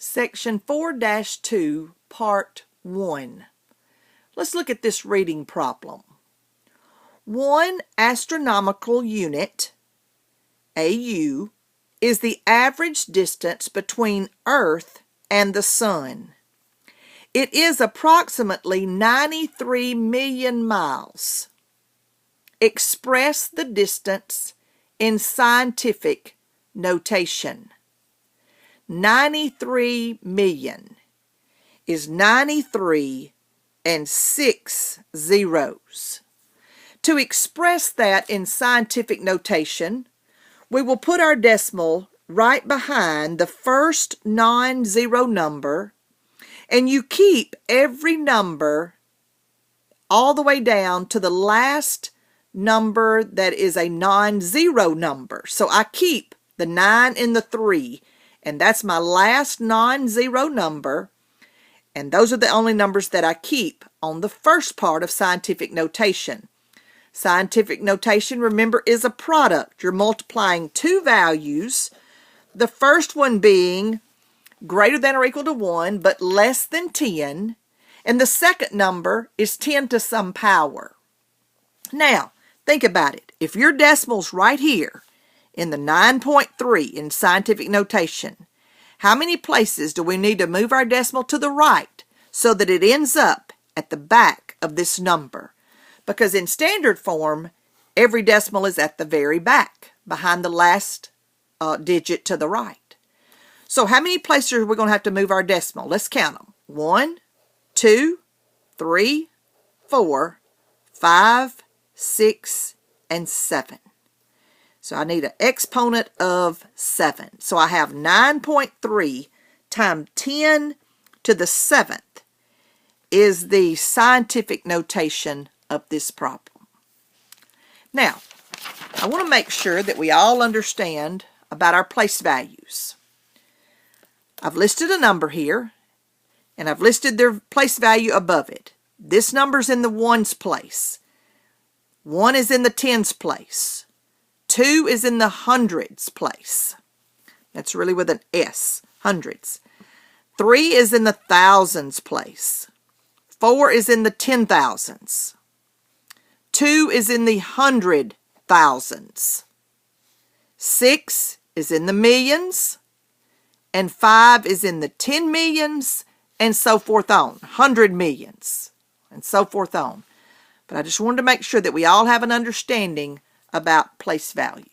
Section 4-2, Part 1. Let's look at this reading problem. 1 astronomical unit, AU, is the average distance between Earth and the Sun. It is approximately 93 million miles. Express the distance in scientific notation. 93 million is 93 and 6 zeros. To express that in scientific notation, we will put our decimal right behind the first non-zero number, and you keep every number all the way down to the last number that is a non-zero number. So I keep the 9 and the 3, and that's my last non-zero number, and those are the only numbers that I keep on the first part of scientific notation. Scientific notation, remember, is a product. You're multiplying two values, the first one being greater than or equal to 1, but less than 10, and the second number is 10 to some power. Now, think about it. If your decimal's right here in the 9.3 in scientific notation, how many places do we need to move our decimal to the right so that it ends up at the back of this number? Because in standard form, every decimal is at the very back, behind the last digit to the right. So how many places are we going to have to move our decimal? Let's count them. 1, 2, 3, 4, 5, 6, and 7. So I need an exponent of 7. So I have 9.3 times 10 to the 7th is the scientific notation of this problem. Now, I want to make sure that we all understand about our place values. I've listed a number here, and I've listed their place value above it. This number's in the ones place. 1 is in the tens place. 2 is in the hundreds place. That's really with an S, hundreds. 3 is in the thousands place. 4 is in the 10,000s. 2 is in the 100,000s. 6 is in the millions. And 5 is in the 10 millions, and so forth on. 100 millions, and so forth on. But I just wanted to make sure that we all have an understanding about place value.